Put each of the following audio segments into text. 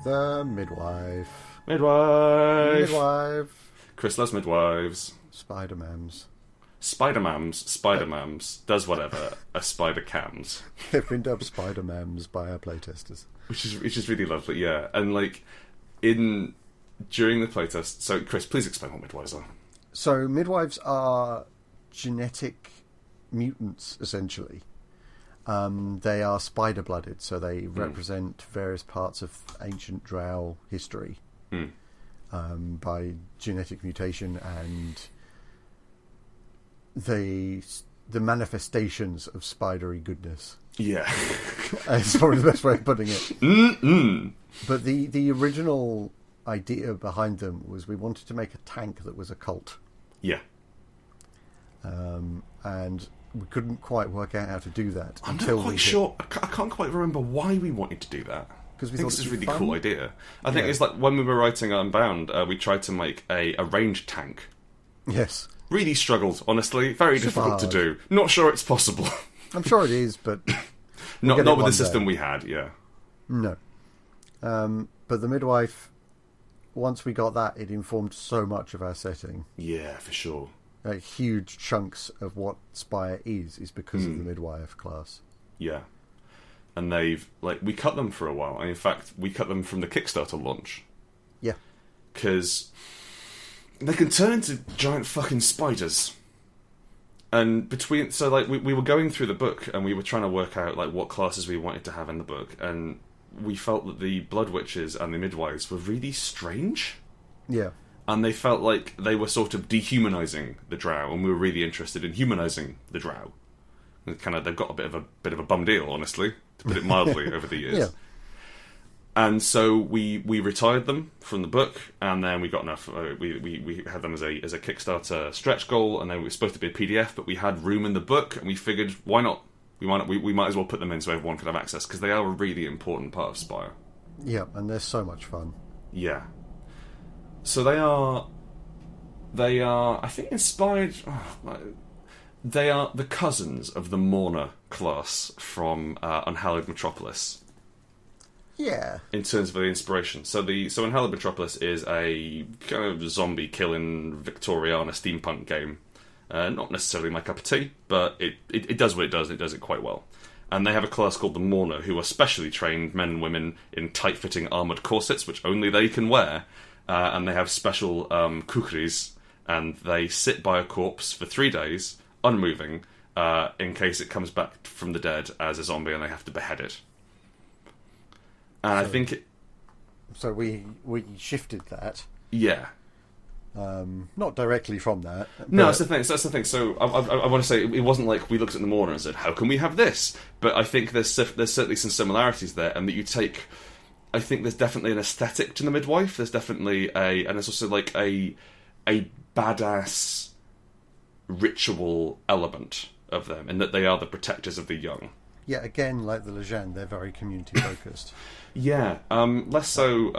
The Midwife. Midwife. Chris loves midwives. Spider-Mams. Spider-Mams does whatever a spider cans. They've been dubbed Spider-Mams by our playtesters. Which is really lovely, yeah. And during the playtest, so Chris, please explain what midwives are. So midwives are genetic mutants, essentially. They are spider-blooded, so they represent various parts of ancient drow history by genetic mutation and the manifestations of spidery goodness. Yeah. It's probably the best way of putting it. Mm-mm. But the original idea behind them was we wanted to make a tank that was a cult. Yeah. And we couldn't quite work out how to do that. I'm not quite sure. I can't quite remember why we wanted to do that. Because we think thought this is a really fun. cool idea. I think it's like when we were writing Unbound, we tried to make a ranged tank. Yes. Really struggled, honestly. Very difficult to do. Not sure it's possible. I'm sure it is, but... not with the system we had, yeah. No. But the midwife, once we got that, it informed so much of our setting. Yeah, for sure. Huge chunks of what Spire is because of the midwife class. Yeah. And we cut them for a while. And in fact, we cut them from the Kickstarter launch. Yeah. Because they can turn into giant fucking spiders. And we were going through the book and we were trying to work out what classes we wanted to have in the book, and we felt that the Blood Witches and the Midwives were really strange. Yeah. And they felt like they were sort of dehumanizing the drow, and we were really interested in humanizing the drow. And they've got a bit of a bum deal, honestly, to put it mildly, over the years. Yeah. And so we retired them from the book, and then we got enough. We had them as a Kickstarter stretch goal, and they were supposed to be a PDF, but we had room in the book, and we figured, why not? We might as well put them in so everyone could have access, because they are a really important part of Spire. Yeah, and they're so much fun. Yeah. So they are, I think, inspired. They are the cousins of the Mourner class from Unhallowed Metropolis. Yeah. In terms of the inspiration. So Unhallowed Metropolis is a kind of zombie killing Victoriana steampunk game. Not necessarily my cup of tea, but it does what it does. It does it quite well. And they have a class called the Mourner, who are specially trained men and women in tight-fitting armoured corsets, which only they can wear. And they have special kukris, and they sit by a corpse for 3 days, unmoving, in case it comes back from the dead as a zombie and they have to behead it. And I think So we shifted that. Yeah. Not directly from that. No, that's the thing. So I want to say it wasn't like we looked at the Mourner and said, "How can we have this?" But I think there's certainly some similarities there, and that you take. I think there's definitely an aesthetic to the Midwife. There's definitely and there's also a badass ritual element of them, in that they are the protectors of the young. Yeah, again, like the Legend, they're very community focused. Yeah, less so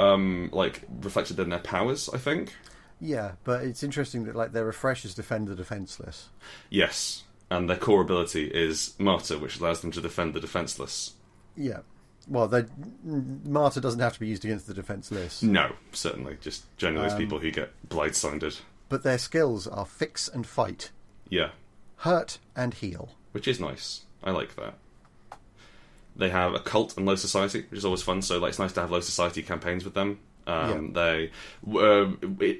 reflected in their powers, I think. Yeah, but it's interesting that their refreshers defend the defenceless. Yes, and their core ability is Martyr, which allows them to defend the defenceless. Yeah. Well, Martyr doesn't have to be used against the defenceless. No, certainly. Just generally those people who get blindsided. But their skills are fix and fight. Yeah. Hurt and heal. Which is nice. I like that. They have a cult and low society, which is always fun, so it's nice to have low society campaigns with them. They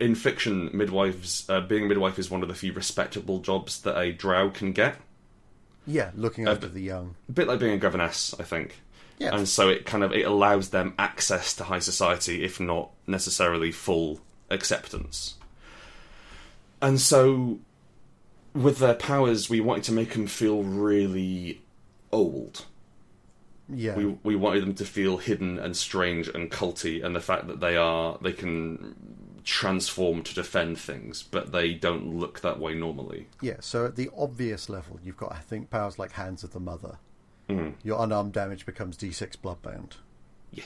in fiction, midwives being a midwife is one of the few respectable jobs that a drow can get. Yeah, looking after the young. A bit like being a governess, I think. Yeah. And so it allows them access to high society, if not necessarily full acceptance. And so, with their powers, we wanted to make them feel really old. Yeah. We wanted them to feel hidden and strange and culty, and the fact that they can transform to defend things, but they don't look that way normally. Yeah, so at the obvious level, you've got, I think, powers like Hands of the Mother. Your unarmed damage becomes D6 bloodbound. Yeah.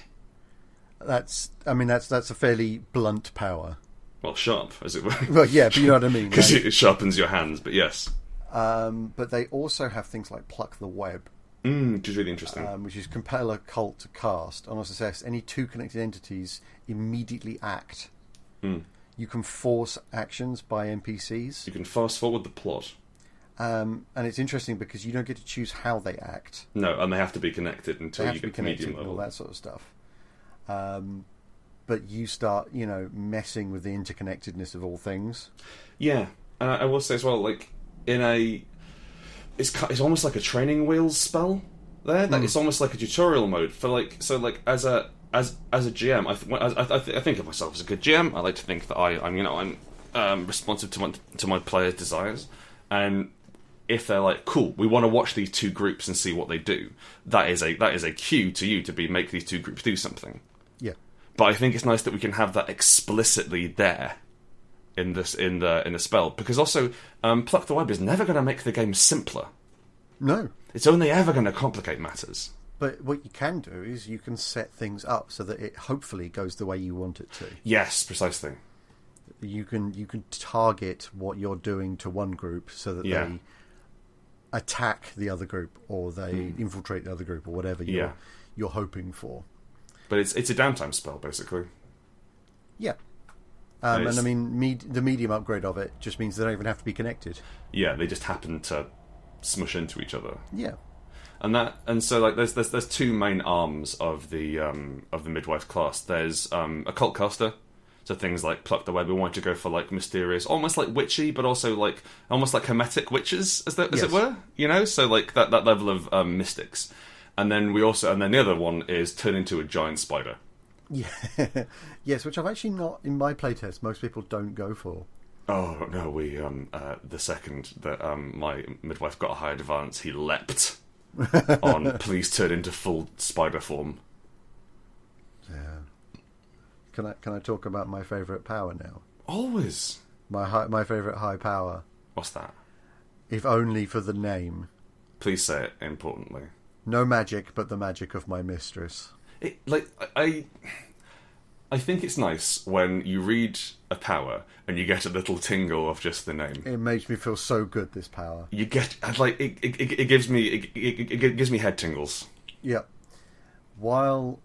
That's a fairly blunt power. Well, sharp, as it were. Well, yeah, but you know what I mean. Because it sharpens your hands, but yes. But they also have things like Pluck the Web, Which is really interesting. Which is compel a cult to cast. On a success, any two connected entities immediately act. You can force actions by NPCs. You can fast forward the plot. And it's interesting because you don't get to choose how they act. No, and they have to be connected until you get to medium and level. all that sort of stuff. But you start, messing with the interconnectedness of all things. Yeah, and I will say as well, like it's almost like a training wheels spell. There, like, it's almost like a tutorial mode for as a GM. I think of myself as a good GM. I like to think that I'm responsive to my players' desires, and if they're like, cool, we want to watch these two groups and see what they do, that is a cue to you to make these two groups do something. Yeah. But I think it's nice that we can have that explicitly there in the spell, because also Pluck the Web is never going to make the game simpler. No. It's only ever going to complicate matters. But what you can do is you can set things up so that it hopefully goes the way you want it to. Yes, precisely. You can target what you're doing to one group so that they attack the other group, or they infiltrate the other group, or whatever you're hoping for. But it's a downtime spell, basically. Yeah. And I mean, the medium upgrade of it just means they don't even have to be connected. Yeah, they just happen to smush into each other. Yeah. And so like there's two main arms of the midwife class. There's a cult caster, so things like Pluck the Web. We want to go for like mysterious, almost like witchy, but also like almost like hermetic witches, as it were. So like that level of mystics. And then the other one is turn into a giant spider. Yeah, yes, which I've actually not in my playtest. Most people don't go for. Oh no, we the second that my midwife got a high advance, he leapt on please turn into full spider form. Yeah. Can I talk about my favourite power now? Always. My favourite high power. What's that? If only for the name. Please say it importantly. No magic, but the magic of my mistress. I think it's nice when you read a power and you get a little tingle of just the name. It makes me feel so good, this power. You get it gives me head tingles. Yeah. While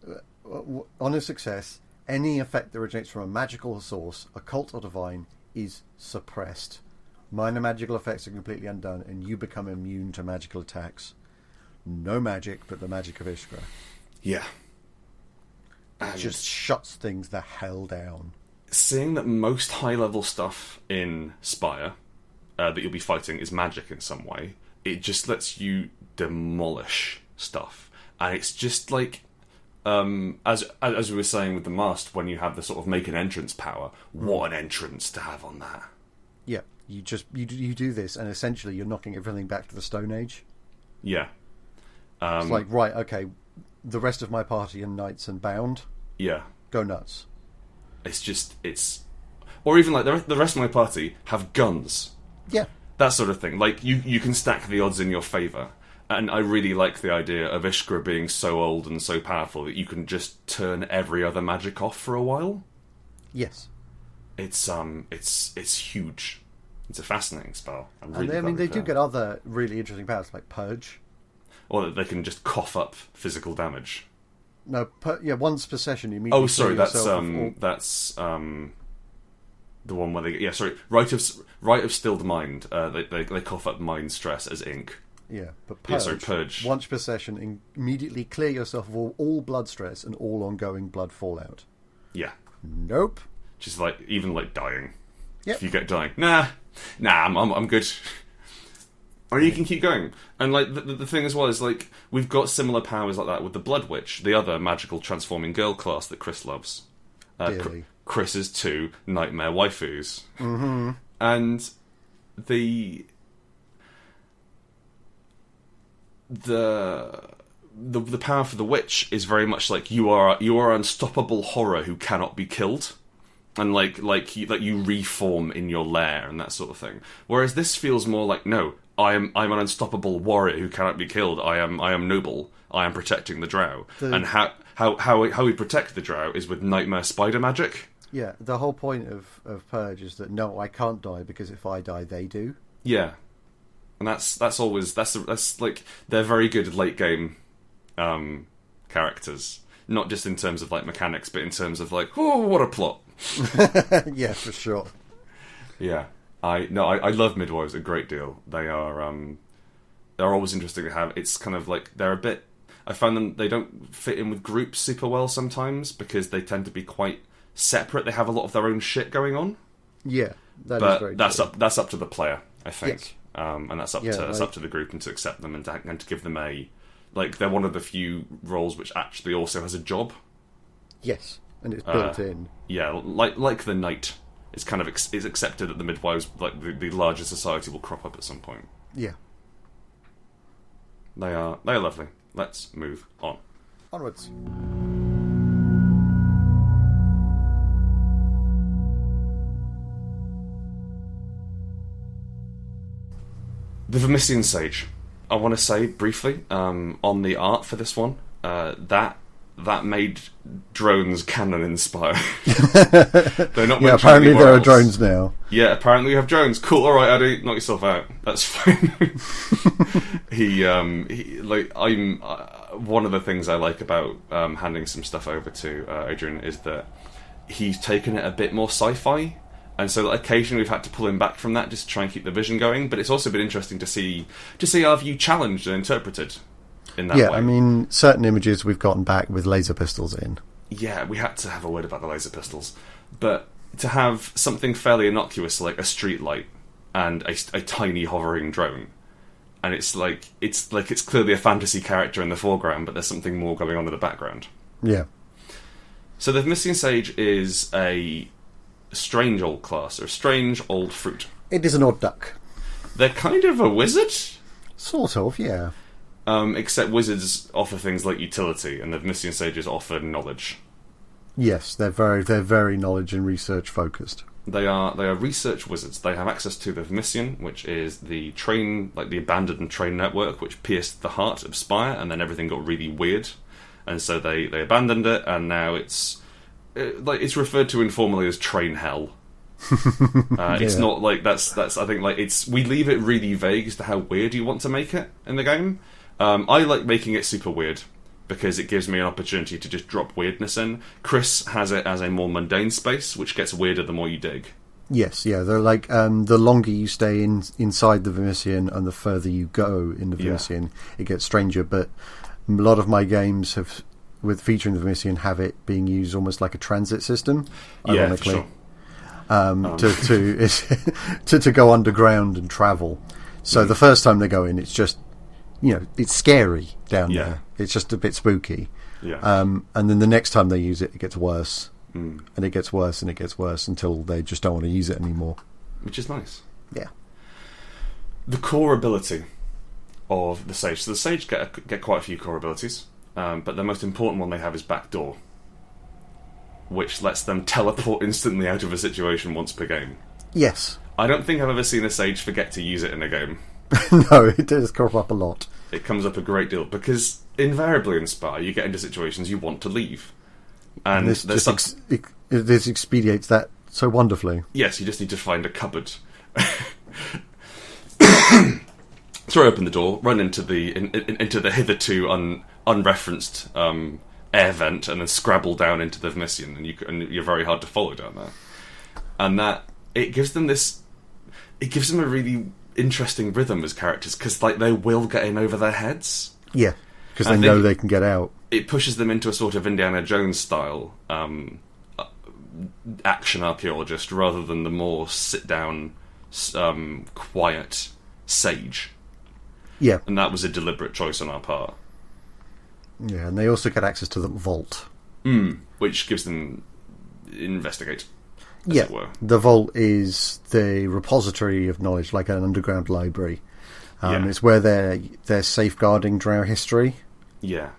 on a success, any effect that originates from a magical source, occult or divine, is suppressed. Minor magical effects are completely undone, and you become immune to magical attacks. No magic, but the magic of Ishgra. Yeah. It just shuts things the hell down. Seeing that most high-level stuff in Spire that you'll be fighting is magic in some way, it just lets you demolish stuff. And it's just like, as we were saying with the Mast, when you have the sort of make an entrance power, what an entrance to have on that. Yeah, you do this, and essentially you're knocking everything back to the Stone Age. Yeah. It's like, right, okay, the rest of my party are knights and bound. Yeah. Go nuts. Or even like the rest of my party have guns. Yeah. That sort of thing. Like, you can stack the odds in your favour. And I really like the idea of Ishgra being so old and so powerful that you can just turn every other magic off for a while. Yes. It's huge. It's a fascinating spell. They do get other really interesting powers, like Purge. Or that they can just cough up physical damage. No, once per session you immediately. Oh, sorry, that's the one where they Rite of Stilled Mind. They cough up mind stress as ink. Yeah, but Purge. Once per session, immediately clear yourself of all blood stress and all ongoing blood fallout. Yeah. Nope. Just like even like dying. Yep. If you get dying, nah, I'm good. Or you can keep going. And like the thing as well is like we've got similar powers like that with the Blood Witch, the other magical transforming girl class that Chris loves. Chris's two nightmare waifus. Mm-hmm. And the power for the witch is very much like you are unstoppable horror who cannot be killed. And like you reform in your lair and that sort of thing. Whereas this feels more like, no, I'm an unstoppable warrior who cannot be killed. I am noble. I am protecting the drow. And how we protect the drow is with nightmare spider magic. Yeah, the whole point of Purge is that no, I can't die because if I die, they do. Yeah. and that's always that's like they're very good late game characters, not just in terms of like mechanics, but in terms of like, oh, what a plot. Yeah, for sure. Yeah, I love midwives a great deal. They're always interesting to have. It's kind of like they're a bit. I find them, they don't fit in with groups super well sometimes because they tend to be quite separate. They have a lot of their own shit going on. Yeah, but that's up to the player, I think. Yes. And that's up to the group and to accept them and to give them they're one of the few roles which actually also has a job. Yes, and it's built in. Yeah, like the knight. It's kind of it's accepted that the midwives, like the larger society, will crop up at some point. Yeah, they are lovely. Let's move on. Onwards. The Vermissian Sage. I want to say briefly on the art for this one that made drones canon inspired. They're not. Yeah, apparently there are drones now. Yeah, apparently we have drones. Cool. All right, Addy, knock yourself out. That's fine. I'm one of the things I like about handing some stuff over to Adrian is that he's taken it a bit more sci-fi. And so occasionally we've had to pull him back from that just to try and keep the vision going. But it's also been interesting to see our view challenged and interpreted in that way. Yeah, I mean, certain images we've gotten back with laser pistols in. Yeah, we had to have a word about the laser pistols. But to have something fairly innocuous like a street light and a tiny hovering drone, and it's clearly a fantasy character in the foreground, but there's something more going on in the background. Yeah. So the Vermissian Sage is a strange old class, or a strange old fruit. It is an odd duck. They're kind of a wizard? Sort of, yeah. Except wizards offer things like utility, and the Vermissian Sages offer knowledge. Yes, they're very knowledge and research focused. They are research wizards. They have access to the Vermissian, which is the train, like the abandoned train network, which pierced the heart of Spire, and then everything got really weird, and so they abandoned it, and now it's referred to informally as train hell. It's not like that's I think like we leave it really vague as to how weird you want to make it in the game. I like making it super weird because it gives me an opportunity to just drop weirdness in. Chris has it as a more mundane space, which gets weirder the more you dig. Yes, yeah, they're like the longer you stay inside the Vermissian and the further you go in the Vermissian, it gets stranger. But a lot of my games have, with featuring the Vermissian, have it being used almost like a transit system, ironically. Yeah, for sure. To go underground and travel. So the first time they go in, it's just, it's scary down there. It's just a bit spooky. Yeah. And then the next time they use it, it gets worse. And it gets worse and it gets worse until they just don't want to use it anymore. Which is nice. Yeah. The core ability of the Sage. So the Sage get quite a few core abilities, but the most important one they have is Backdoor, which lets them teleport instantly out of a situation once per game. Yes. I don't think I've ever seen a Sage forget to use it in a game. No, it does crop up a lot. It comes up a great deal, because invariably in Spire, you get into situations you want to leave. And this this expedites that so wonderfully. Yes, you just need to find a cupboard. Throw open the door, run into the hitherto unreferenced air vent, and then scrabble down into the Vermissian, and you're very hard to follow down there. And that it gives them a really interesting rhythm as characters, because they will get in over their heads. Yeah, because they know they can get out. It pushes them into a sort of Indiana Jones style action archaeologist, rather than the more sit down, quiet sage. Yeah, and that was a deliberate choice on our part. Yeah, and they also get access to the vault, which gives them investigate. Yeah, it were. The vault is the repository of knowledge, like an underground library. It's where they're safeguarding Drow history. Yeah,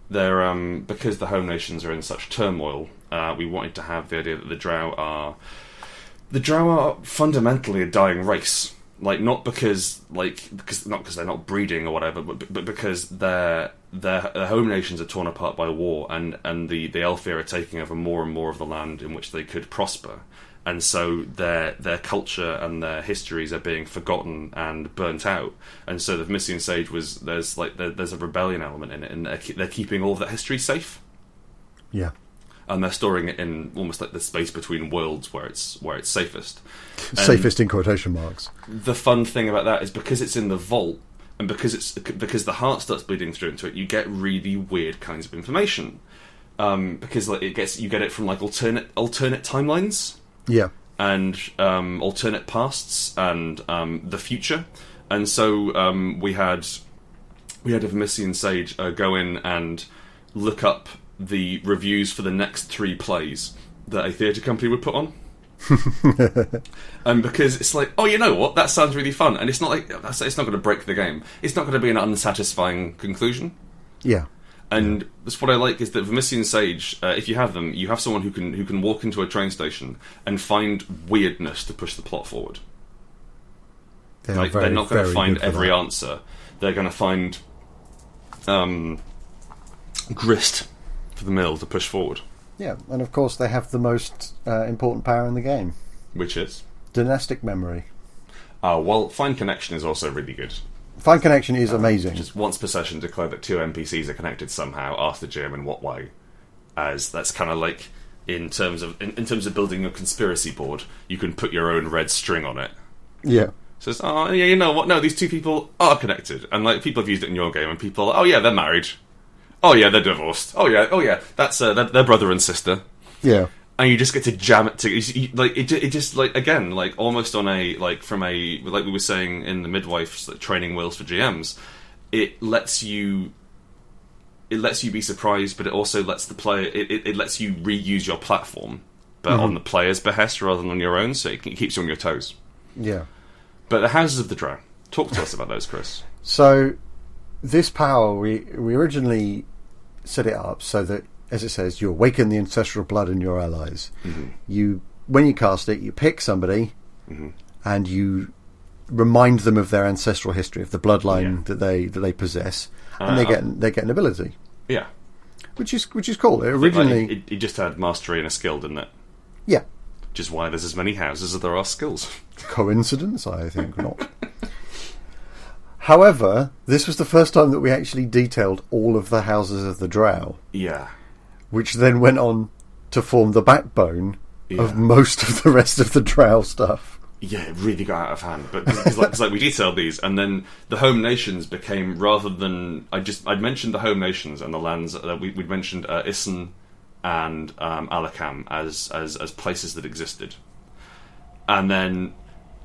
they're because the home nations are in such turmoil. We wanted to have the idea that the Drow are fundamentally a dying race. Not because they're not breeding or whatever, but because their home nations are torn apart by war, and the Elfir are taking over more and more of the land in which they could prosper, and so their culture and their histories are being forgotten and burnt out. And so the Vermissian Sage there's a rebellion element in it, and they're keeping all of that history safe. Yeah. And they're storing it in almost like the space between worlds where it's safest. Safest in quotation marks. The fun thing about that is because it's in the vault, and because the heart starts bleeding through into it, you get really weird kinds of information. Because like you get it from like alternate timelines. Yeah. And alternate pasts and the future. And so we had a Vermissian Sage go in and look up the reviews for the next 3 plays that a theatre company would put on. And because it's like, oh, you know what, that sounds really fun, and it's not going to break the game. It's not going to be an unsatisfying conclusion. Yeah. And that's what I like, is that Vermissian Sage, if you have them, you have someone who can walk into a train station and find weirdness to push the plot forward. They're not going to find every answer. They're going to find grist for the mill to push forward. Yeah, and of course they have the most important power in the game. Which is? Dynastic memory. Well, Find Connection is also really good. Find Connection is amazing. Just once per session declare that 2 NPCs are connected somehow. Ask the GM in what way. As that's kind of like in terms of building your conspiracy board, you can put your own red string on it. Yeah. Says, oh yeah, you know what? No, these 2 people are connected, and like people have used it in your game, and people, oh yeah, they're married. Oh yeah, they're divorced. Oh yeah, that's they're brother and sister. Yeah. And you just get to jam it to like it just like again like almost on a like from a like we were saying in the Midwife's like, training wheels for GMs, it lets you be surprised, but it also lets the player it lets you reuse your platform, but on the player's behest rather than on your own, so it keeps you on your toes. Yeah. But the Houses of the Drow, talk to us about those, Chris. So this power we originally set it up so that, as it says, you awaken the ancestral blood in your allies. Mm-hmm. When you cast it, you pick somebody and you remind them of their ancestral history, of the bloodline that they possess, and they get an ability. Yeah, which is cool. It originally it just had mastery and a skill, didn't it? Yeah, which is why there's as many houses as there are skills. Coincidence? I think not. However, this was the first time that we actually detailed all of the Houses of the Drow. Yeah. Which then went on to form the backbone of most of the rest of the Drow stuff. Yeah, it really got out of hand. But it's like we detailed these, and then the home nations became, rather than I'd mentioned the home nations and the lands we'd mentioned Issen and Alakam as places that existed, and then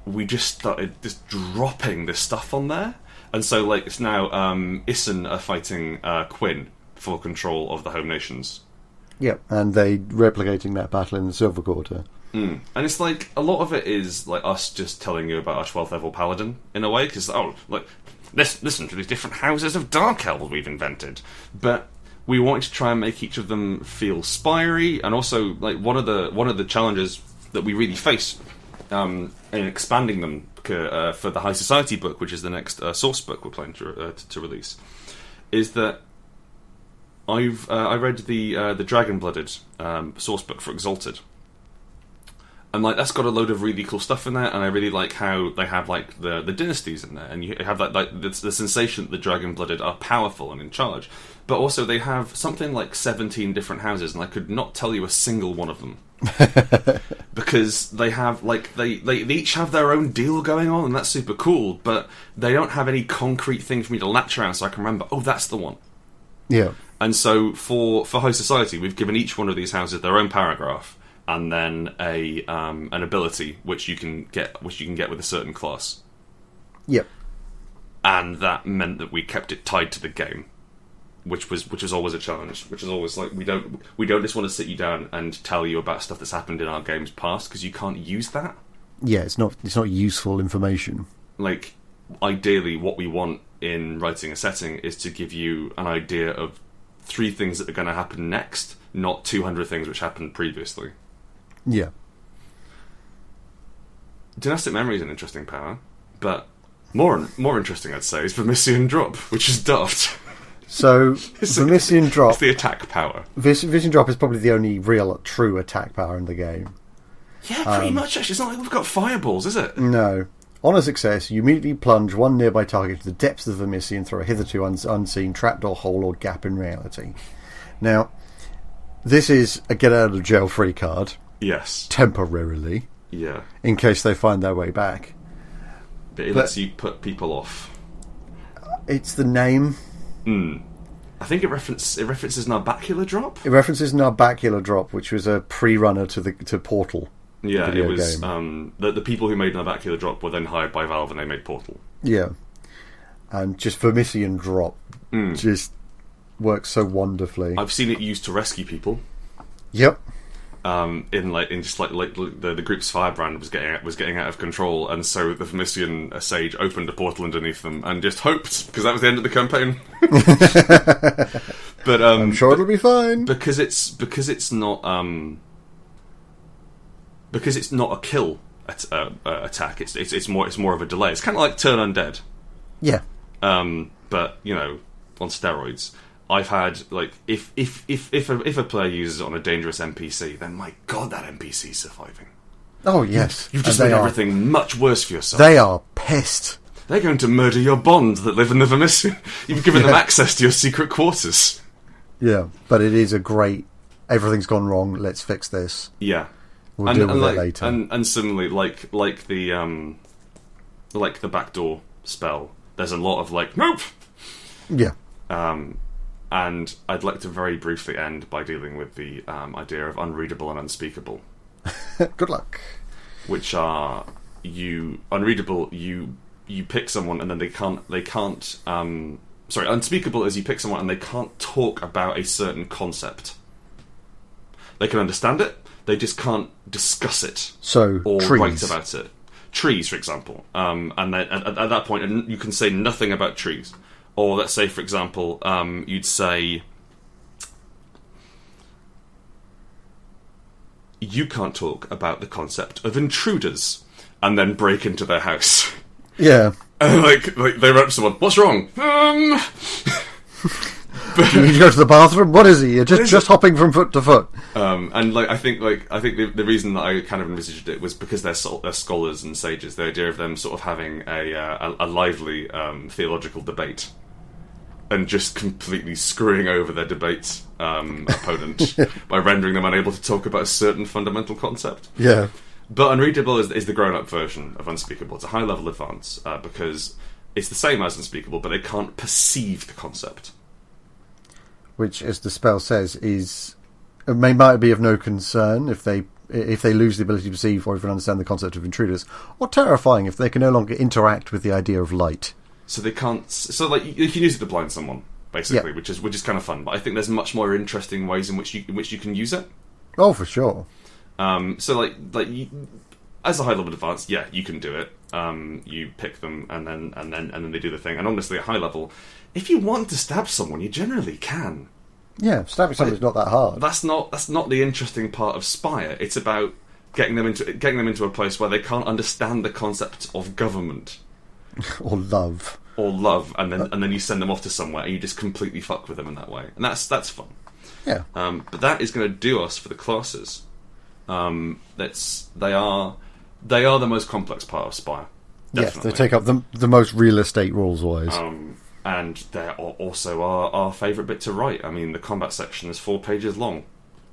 we just started just dropping this stuff on there. And so, like, it's now Issen are fighting Quinn for control of the home nations. Yep, and they replicating that battle in the Silver Quarter. And it's like, a lot of it is like us just telling you about our 12th level paladin, in a way, because, listen to these different houses of Dark Elves we've invented. But we wanted to try and make each of them feel spiry, and also, like, one of the challenges that we really face in expanding them for the High Society book, which is the next source book we're planning to release, is that I read the Dragon Blooded source book for Exalted, and like that's got a load of really cool stuff in there, and I really like how they have like the dynasties in there, and you have that like the sensation that the Dragon Blooded are powerful and in charge, but also they have something like 17 different houses, and I could not tell you a single one of them. Because they have like they each have their own deal going on, and that's super cool, but they don't have any concrete thing for me to latch around so I can remember, oh, that's the one. Yeah. And so for High Society, we've given each one of these houses their own paragraph, and then an ability which you can get with a certain class. Yep. And that meant that we kept it tied to the game, which was always a challenge. Which is always like we don't just want to sit you down and tell you about stuff that's happened in our games past, because you can't use that. Yeah, it's not useful information. Like, ideally, what we want in writing a setting is to give you an idea of 3 things that are going to happen next, not 200 things which happened previously. Yeah. Dynastic Memory is an interesting power, but more interesting, I'd say, is Vermissian Drop, which is daft. So, Vermissian Drop... It's the attack power. Vermissian Drop is probably the only real, true attack power in the game. Yeah, pretty much, actually. It's not like we've got fireballs, is it? No. On a success, you immediately plunge one nearby target into the depths of the Vermissian through a hitherto unseen trapdoor, hole, or gap in reality. Now, this is a get-out-of-jail-free card. Yes. Temporarily. Yeah. In case they find their way back. But it lets you put people off. It's the name. I think it references Narbacular Drop? It references Narbacular Drop, which was a pre-runner to Portal. Yeah, it was the people who made Narbacular Drop were then hired by Valve and they made Portal. Yeah. And just Vermissian Drop just works so wonderfully. I've seen it used to rescue people. Yep. In just like the group's firebrand was getting out of control, and so the Vermissian Sage opened a portal underneath them and just hoped, because that was the end of the campaign. But I'm sure it'll be fine because it's not a kill attack. It's more of a delay. It's kind of like Turn Undead. Yeah. But on steroids. I've had if a player uses it on a dangerous NPC, then my god, that NPC's surviving. Oh yes, you've just made everything much worse for yourself. They are pissed. They're going to murder your bond that live in the Vermissian. You've given them access to your secret quarters. Yeah, but it is a great. Everything's gone wrong. Let's fix this. Yeah, we'll deal with it later. And similarly, like the backdoor spell, there's a lot of nope. Yeah. And I'd like to very briefly end by dealing with the idea of unreadable and unspeakable. Good luck. Which are unreadable. You pick someone and then they can't. Unspeakable is you pick someone and they can't talk about a certain concept. They can understand it, they just can't discuss it. So or trees. Write about it. Trees, for example. And then at that point, you can say nothing about trees. Or let's say, for example, you'd say, you can't talk about the concept of intruders, and then break into their house. Yeah. And they run up to someone, what's wrong? You need to go to the bathroom? What is he? You're just hopping from foot to foot. I think the reason that I kind of envisaged it was because they're scholars and sages. The idea of them sort of having a lively theological debate. And just completely screwing over their debate opponent by rendering them unable to talk about a certain fundamental concept. Yeah. But Unreadable is the grown-up version of Unspeakable. It's a high-level advance because it's the same as Unspeakable, but they can't perceive the concept. Which, as the spell says, might be of no concern if they lose the ability to perceive or even understand the concept of intruders, or terrifying if they can no longer interact with the idea of light. So they can't. So you can use it to blind someone, basically, which is kind of fun. But I think there's much more interesting ways in which you can use it. Oh, for sure. So as a high level advance, yeah, you can do it. You pick them, and then they do the thing. And honestly, at high level, if you want to stab someone, you generally can. Yeah, stabbing someone's not that hard. That's not the interesting part of Spire. It's about getting them into a place where they can't understand the concept of government. Or love, and then you send them off to somewhere and you just completely fuck with them in that way, and that's fun. Yeah. But that is going to do us for the classes. They are the most complex part of Spire. Definitely. Yes, they take up the most real estate rules wise. And they're also our favourite bit to write. I mean, the combat section is 4 pages long.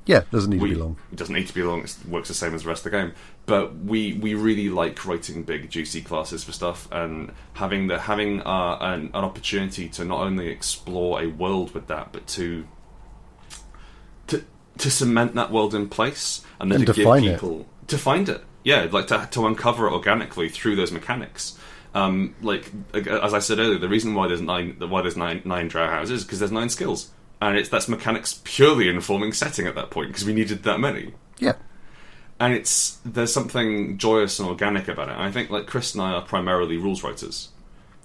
Yeah, it doesn't need to be long. It doesn't need to be long. It works the same as the rest of the game. But we really like writing big, juicy classes for stuff, and having an opportunity to not only explore a world with that, but to cement that world in place, and then to give people to find it. Yeah, to uncover it organically through those mechanics. As I said earlier, the reason why there's nine drow houses is because there's 9 skills. And that's mechanics purely informing setting at that point, because we needed that many. Yeah. And there's something joyous and organic about it. And I think Chris and I are primarily rules writers.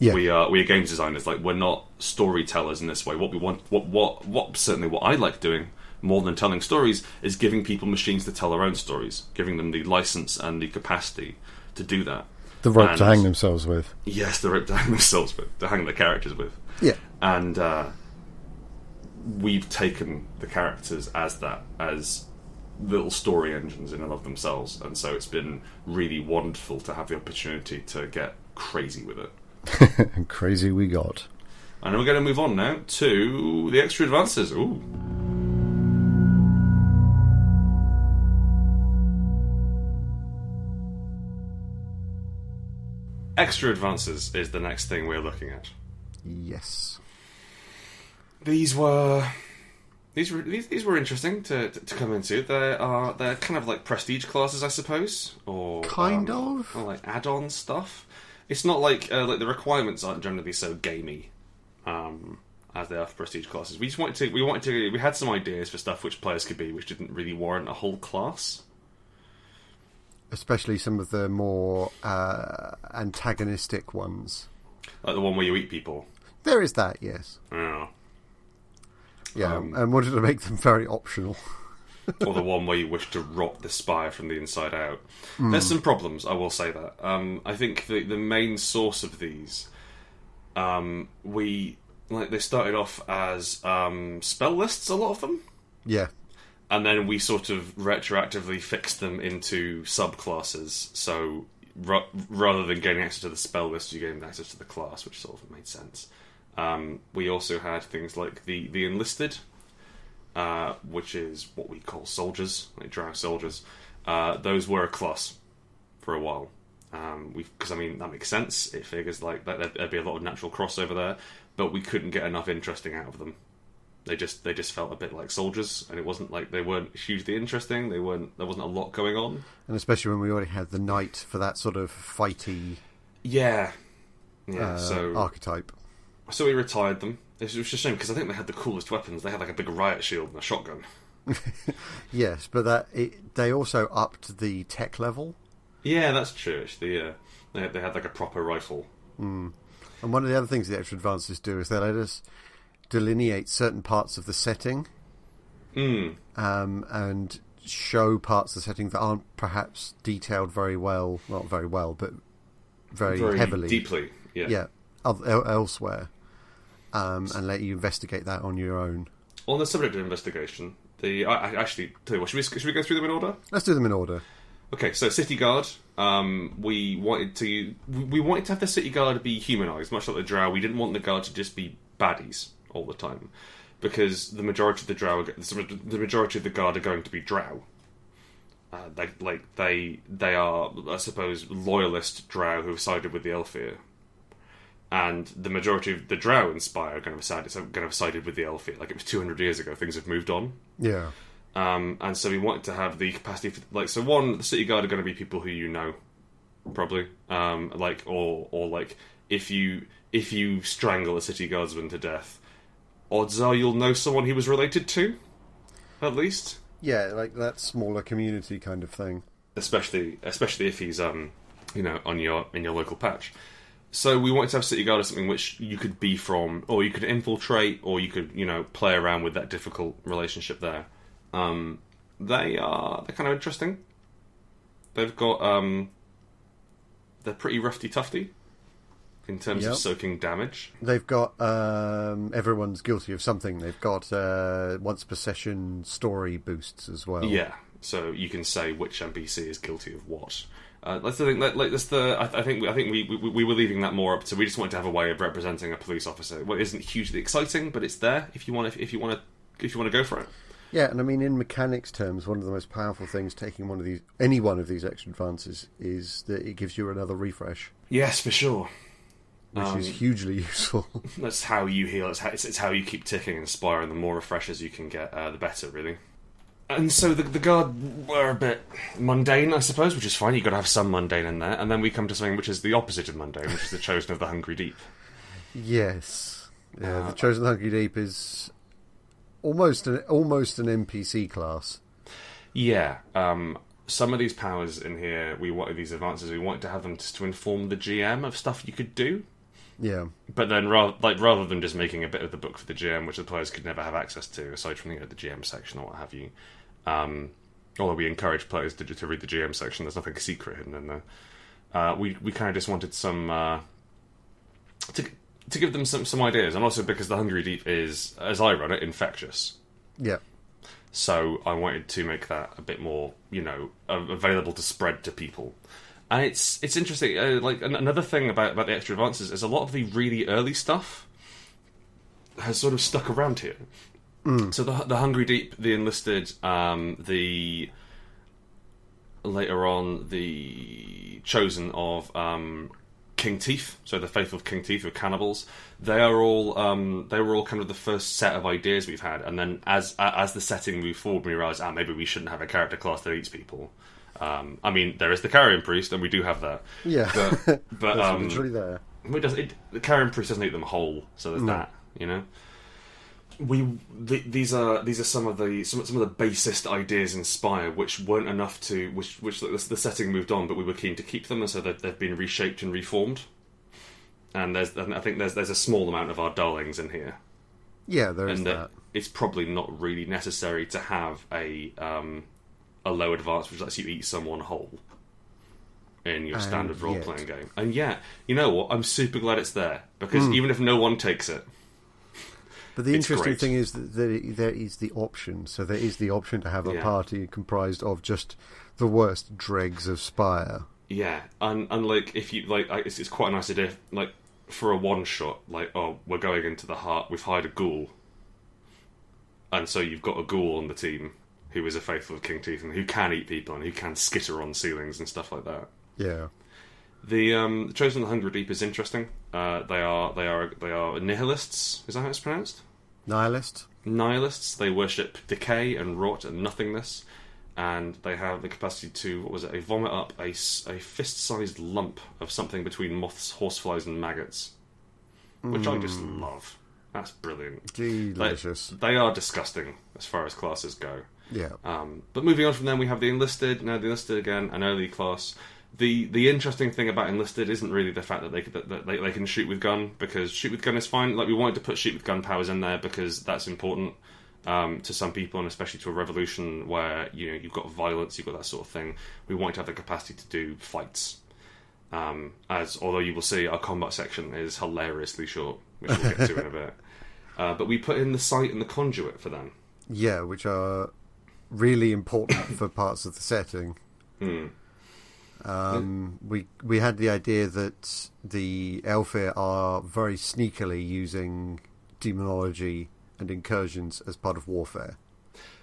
Yeah. We are games designers. We're not storytellers in this way. What we want, what certainly what I like doing more than telling stories is giving people machines to tell their own stories, giving them the license and the capacity to do that. The rope to hang themselves with. Yes, the rope to hang themselves with, to hang their characters with. Yeah. And we've taken the characters as little story engines in and of themselves, and so it's been really wonderful to have the opportunity to get crazy with it. And crazy we got. And we're going to move on now to the extra advances. Ooh. Extra advances is the next thing we're looking at. Yes. These were interesting to come into. They're kind of like prestige classes, I suppose, or or like add-on stuff. It's not like the requirements aren't generally so gamey as they are for prestige classes. We had some ideas for stuff which players could be, which didn't really warrant a whole class. Especially some of the more antagonistic ones. Like the one where you eat people. There is that, yes. Yeah. Yeah, and wanted to make them very optional. Or the one where you wish to rot the spire from the inside out. There's some problems, I will say that. I think the main source of these, they started off as spell lists, a lot of them. Yeah. And then we sort of retroactively fixed them into subclasses. So rather than gaining access to the spell list, you gained access to the class, which sort of made sense. We also had things like the enlisted, which is what we call soldiers, like drow soldiers. Those were a class for a while. Because that makes sense. It figures like that there'd be a lot of natural crossover there, but we couldn't get enough interesting out of them. They just felt a bit like soldiers, and it wasn't like they weren't hugely interesting. There wasn't a lot going on, and especially when we already had the knight for that sort of fighty, archetype. So we retired them. It was just a shame because I think they had the coolest weapons. They had like a big riot shield and a shotgun. Yes, but they also upped the tech level. Yeah, that's true. Actually, they had like a proper rifle. And one of the other things the extra advances do is they let us delineate certain parts of the setting, and show parts of the setting that aren't perhaps detailed very well, not very well, but very heavily, deeply, elsewhere, and let you investigate that on your own. On the subject of investigation, I actually tell you what, should we go through them in order? Let's do them in order. Okay, so City Guard. We wanted to have the City Guard be humanised, much like the Drow. We didn't want the Guard to just be baddies all the time, because the majority of the Guard are going to be Drow. They are, I suppose, loyalist Drow who have sided with the Elfir, and the majority of the Drow in Spire are going to have sided with the Elfir. Like, it was 200 years ago. Things have moved on. Yeah. And so we wanted to have the capacity for, the City Guard are going to be people who you know, probably, if you strangle a City Guardsman to death, odds are you'll know someone he was related to, at least. Yeah, like that smaller community kind of thing. Especially if he's in your local patch. So we wanted to have City Guard as something which you could be from, or you could infiltrate, or you could play around with that difficult relationship there. They're kind of interesting. They've got they're pretty roughy-tufty in terms of soaking damage. They've got everyone's guilty of something. They've got once per session story boosts as well. Yeah, so you can say which NPC is guilty of what. That's the thing. I think we were leaving that more up to. We just wanted to have a way of representing a police officer. Well, it isn't hugely exciting, but it's there if you want to go for it. Yeah, and I mean, in mechanics terms, one of the most powerful things taking any one of these extra advances is that it gives you another refresh. Yes, for sure. Which is hugely useful. That's how you heal. It's how you keep ticking and Spire, and the more refreshes you can get, the better, really. And so the Guard were a bit mundane, I suppose, which is fine. You've got to have some mundane in there. And then we come to something which is the opposite of mundane, which is the Chosen of the Hungry Deep. Yes. Yeah, the Chosen of the Hungry Deep is almost an NPC class. Yeah. Some of these powers in here, these advances, we wanted to have them just to inform the GM of stuff you could do. Yeah. But then, rather than just making a bit of the book for the GM, which the players could never have access to, aside from the GM section or what have you. Although we encourage players to read the GM section, there's nothing secret hidden in there. We kind of just wanted some to give them some ideas, and also because the Hungry Deep is, as I run it, infectious. Yeah. So I wanted to make that a bit more, available to spread to people. And it's interesting. Another thing about the extra advances is a lot of the really early stuff has sort of stuck around here. So the Hungry Deep, the Enlisted, later on the Chosen of King Teeth, so the Faithful of King Teeth of cannibals. They were all kind of the first set of ideas we've had, and then as the setting moved forward, we realised maybe we shouldn't have a character class that eats people. There is the Carrion Priest, and we do have that. Yeah, but that's literally there. The Carrion Priest doesn't eat them whole, so there's that. These are some of the basest ideas in Spire, which weren't enough to which the setting moved on, but we were keen to keep them, and so they've been reshaped and reformed. And I think there's a small amount of our darlings in here. Yeah, there is that. It's probably not really necessary to have a low advance which lets you eat someone whole in your standard role playing game. And yet, you know what? I'm super glad it's there, because even if no one takes it. But the interesting thing is that there is the option. So there is the option to have a party comprised of just the worst dregs of Spire. Yeah, and like if you it's quite a nice idea. Like for a one shot, we're going into the heart. We've hired a ghoul, and so you've got a ghoul on the team who is a Faithful of King Teeth and who can eat people and who can skitter on ceilings and stuff like that. Yeah. The Chosen of the Hungry Deep is interesting. They are nihilists. Is that how it's pronounced? Nihilists. They worship decay and rot and nothingness, and they have the capacity to vomit up a fist-sized lump of something between moths, horseflies, and maggots, which I just love. That's brilliant. Delicious. They are disgusting as far as classes go. Yeah. But moving on from them, we have the Enlisted. Now, the Enlisted, again, an early class. The interesting thing about Enlisted isn't really the fact that they can shoot with gun, because shoot with gun is fine. Like, we wanted to put shoot with gun powers in there because that's important to some people, and especially to a revolution where you've got violence, you've got that sort of thing. We wanted to have the capacity to do fights. Although you will see, our combat section is hilariously short, which we'll get to in a bit. But we put in the Sight and the Conduit for them. Yeah, which are really important for parts of the setting. We had the idea that the Aelfir are very sneakily using demonology and incursions as part of warfare.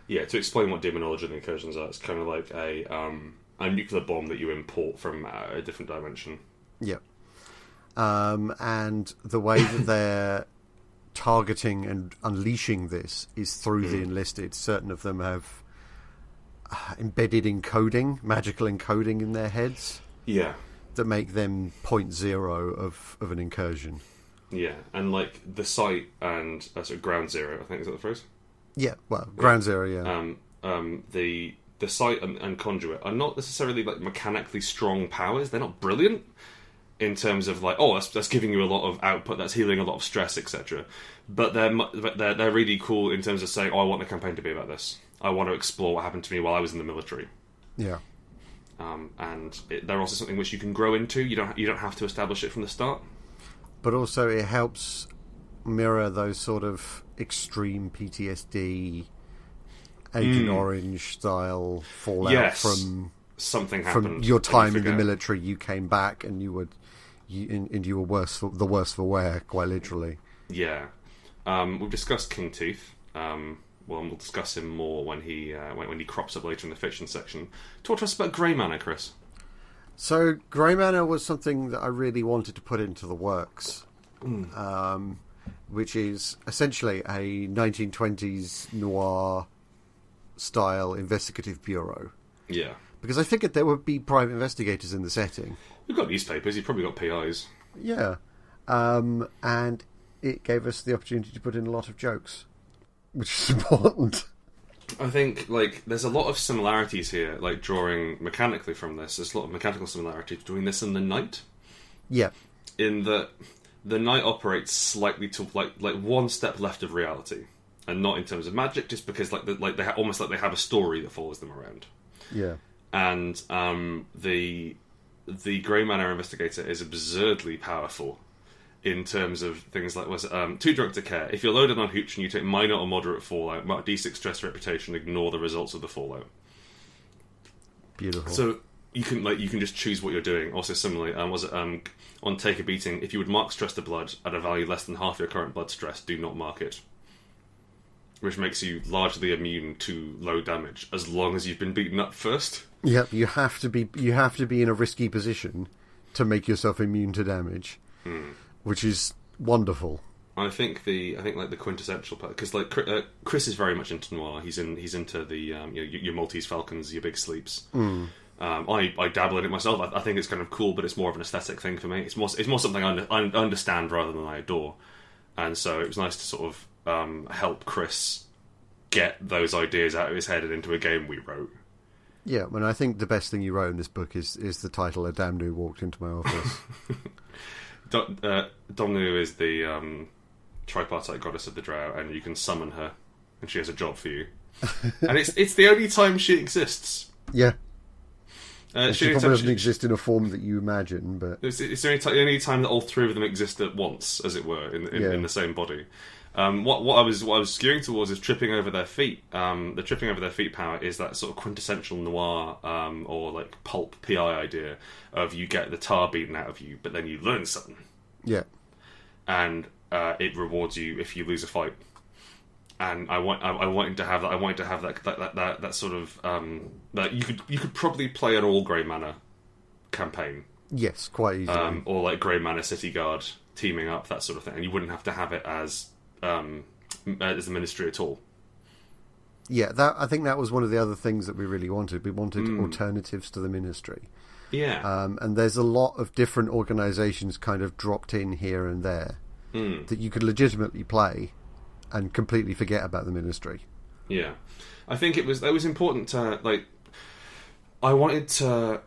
Yeah, to explain what demonology and incursions are, it's kind of like a nuclear bomb that you import from a different dimension. Yeah. And the way that they're targeting and unleashing this is through the Enlisted. Certain of them have embedded encoding, magical encoding in their heads. Yeah. That make them 0.0 of an incursion. Yeah, and like the Sight and sort of Ground Zero, I think, is that the phrase? Yeah, well, Ground Zero, yeah. The Sight and Conduit are not necessarily like mechanically strong powers. They're not brilliant in terms of like, that's giving you a lot of output, that's healing a lot of stress, etc. But they're really cool in terms of saying, I want the campaign to be about this. I want to explore what happened to me while I was in the military. Yeah. And they're also something which you can grow into. You don't have to establish it from the start. But also it helps mirror those sort of extreme PTSD, Agent Orange style fallout from something happened from your time in the military. You came back and you were worse the worse for wear, quite literally. Yeah. We've discussed King Teeth. We'll discuss him more when he crops up later in the fiction section. Talk to us about Grey Manor, Chris. So Grey Manor was something that I really wanted to put into the works, which is essentially a 1920s noir style investigative bureau. Yeah. Because I figured there would be private investigators in the setting. You've got newspapers, you've probably got PIs. Yeah. And it gave us the opportunity to put in a lot of jokes, which is important. I think, there's a lot of similarities here, drawing mechanically from this. There's a lot of mechanical similarity between this and the Knight. Yeah. In that the Knight operates slightly to, one step left of reality. And not in terms of magic, just because, they almost like they have a story that follows them around. Yeah. And the Grey Manor investigator is absurdly powerful in terms of things like too drunk to care. If you're loaded on hooch and you take minor or moderate fallout, mark D6 stress reputation, ignore the results of the fallout. Beautiful. So you can just choose what you're doing. Also, similarly, on take a beating, if you would mark stress to blood at a value less than half your current blood stress, do not mark it, which makes you largely immune to low damage as long as you've been beaten up first. Yep, you have to be in a risky position to make yourself immune to damage, which is wonderful. I think the quintessential part, because Chris is very much into noir. He's into the your Maltese Falcons, your big sleeps. I dabble in it myself. I think it's kind of cool, but it's more of an aesthetic thing for me. It's more something I understand rather than I adore, and so it was nice to sort of help Chris get those ideas out of his head and into a game we wrote. Yeah, and I think the best thing you wrote in this book is the title "A Damnu Walked Into My Office." Domnu is the tripartite goddess of the drow, and you can summon her, and she has a job for you. And it's the only time she exists. Yeah. She probably doesn't exist in a form that you imagine, but it's the only time that all three of them exist at once, as it were, in the same body. What I was skewing towards is tripping over their feet. The tripping over their feet power is that sort of quintessential noir or like pulp PI idea of you get the tar beaten out of you, but then you learn something. Yeah, and it rewards you if you lose a fight. And I wanted to have that. I wanted to have that sort of that you could probably play an all grey mana campaign. Yes, quite easily. Or like Grey Mana City Guard teaming up, that sort of thing, and you wouldn't have to have it as the Ministry at all. Yeah, I think that was one of the other things that we really wanted. We wanted alternatives to the Ministry. Yeah. And there's a lot of different organisations kind of dropped in here and there that you could legitimately play and completely forget about the Ministry. Yeah, I think it was important to I wanted to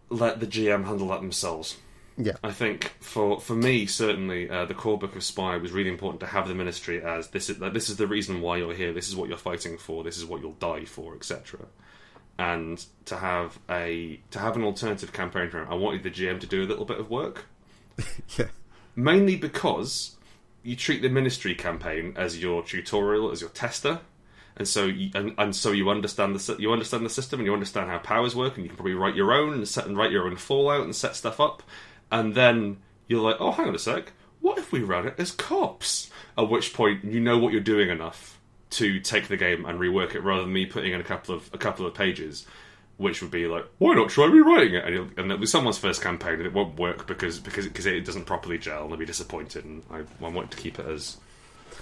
let the GM handle that themselves. Yeah, I think for me certainly the core book of Spy was really important to have the Ministry as this is the reason why you're here. This is what you're fighting for. This is what you'll die for, etc. And to have an alternative campaign program, I wanted the GM to do a little bit of work. Yeah, mainly because you treat the Ministry campaign as your tutorial, as your tester, and so you understand the system and you understand how powers work, and you can probably write your own and write your own Fallout and set stuff up, and then you're like, oh, hang on a sec, what if we ran it as cops? At which point you know what you're doing enough to take the game and rework it, rather than me putting in a couple of pages, which would be like, why not try rewriting it? And it'll be someone's first campaign, and it won't work because it doesn't properly gel, and they'll be disappointed. And I want to keep it as...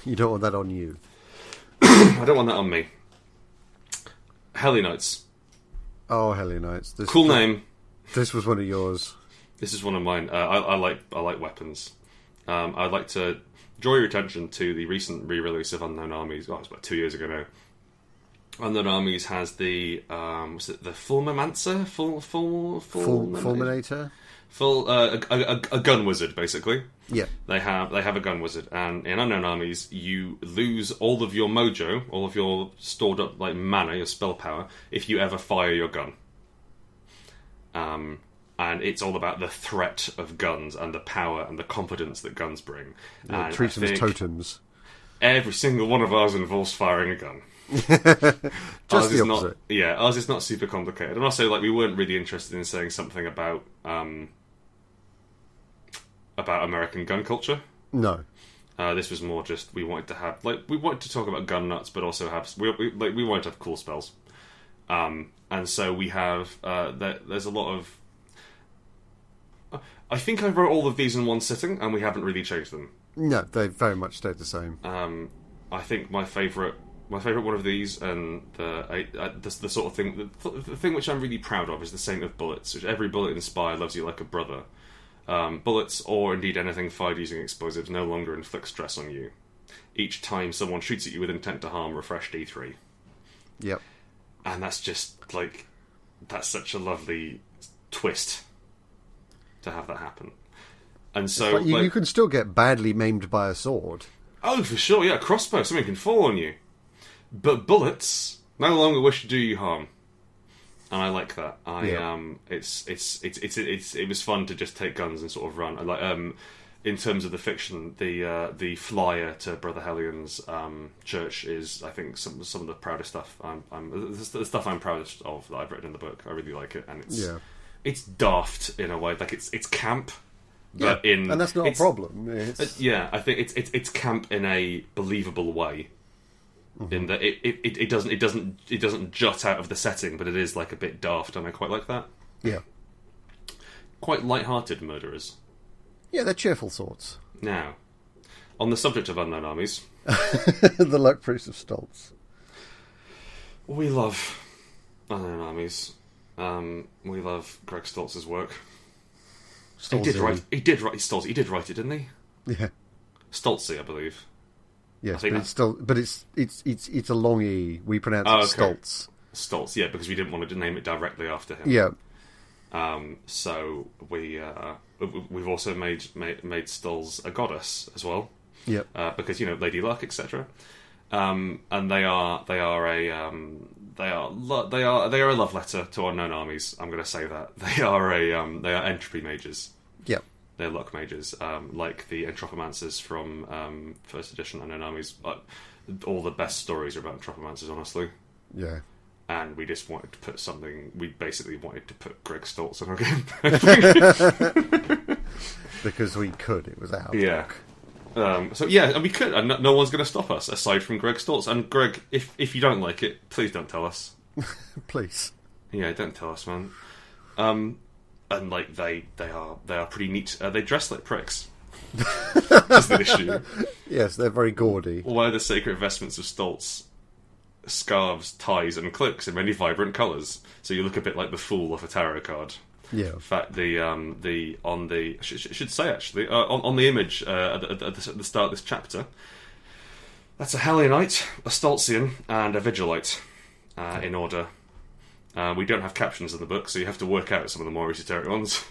You don't want that on you. I don't want that on me. Helly Knights. Oh, Helly Knights. Cool name. This was one of yours. This is one of mine. I like weapons. I'd like to draw your attention to the recent re-release of Unknown Armies. Oh, it was about 2 years ago now. Unknown Armies has the was it the Fulminator? Fulminator? A gun wizard, basically. Yeah. They have a gun wizard, and in Unknown Armies you lose all of your mojo, all of your stored up mana, your spell power, if you ever fire your gun. And it's all about the threat of guns and the power and the confidence that guns bring. Yeah, treat them as totems. Every single one of ours involves firing a gun. Just the opposite. Ours is not super complicated, and also we weren't really interested in saying something about American gun culture. No, this was more just we wanted to have we wanted to talk about gun nuts, but also have we wanted to have cool spells, and so we have there's a lot of. I think I wrote all of these in one sitting, and we haven't really changed them. No, they very much stayed the same. I think my favourite one of these, and the sort of thing, the thing which I'm really proud of, is the Saint of Bullets, which every bullet in Spy loves you like a brother. Bullets, or indeed anything fired using explosives, no longer inflict stress on you. Each time someone shoots at you with intent to harm, refresh D3. Yep. And that's just that's such a lovely twist to have that happen. And so you can still get badly maimed by a sword. Oh, for sure, yeah, a crossbow, something can fall on you. But bullets no longer wish to do you harm. And I like that. It was fun to just take guns and sort of run. in terms of the fiction, the flyer to Brother Hellion's church is, I think, some of the proudest stuff. The stuff I'm proudest of that I've written in the book. I really like it, and it's daft in a way. Like it's camp, but and that's not a problem. I think it's camp in a believable way. Mm-hmm. In that it doesn't jut out of the setting, but it is like a bit daft, and I quite like that. Yeah, quite light-hearted murderers. Yeah, they're cheerful sorts. Now, on the subject of unknown armies, the luck priest of Stoltz. We love unknown armies. We love Greg Stoltz's work. He did write Stoltz. He did write it, didn't he? Yeah. Stoltzy, I believe. Yes, but it's a long E. We pronounce it Stoltz. Stoltz, yeah, because we didn't want to name it directly after him. Yeah. So we've also made Stolz a goddess as well. Yep. Because Lady Luck, etc. And they are a love letter to unknown armies. I'm going to say that they are entropy mages. Yep. They're luck mages, like the Entropomancers from first edition Unknown Armies. All the best stories are about Entropomancers, honestly. Yeah. And we just wanted to put something. We basically wanted to put Greg Stoltz in our game. Because we could. It was our book. And we could, and no one's going to stop us aside from Greg Stoltz. And Greg, if you don't like it, please don't tell us. Please. Yeah, don't tell us, man. And like they are pretty neat. They dress like pricks. That's the issue. Yes, they're very gaudy. Wear the sacred vestments of Stoltz. Scarves, ties, and cloaks in many vibrant colours, so you look a bit like the Fool off a tarot card. Yeah. In fact, should say actually on the image at the start of this chapter, that's a Helionite, a Stoltzian, and a Vigilite in order. We don't have captions in the book, so you have to work out some of the more esoteric ones.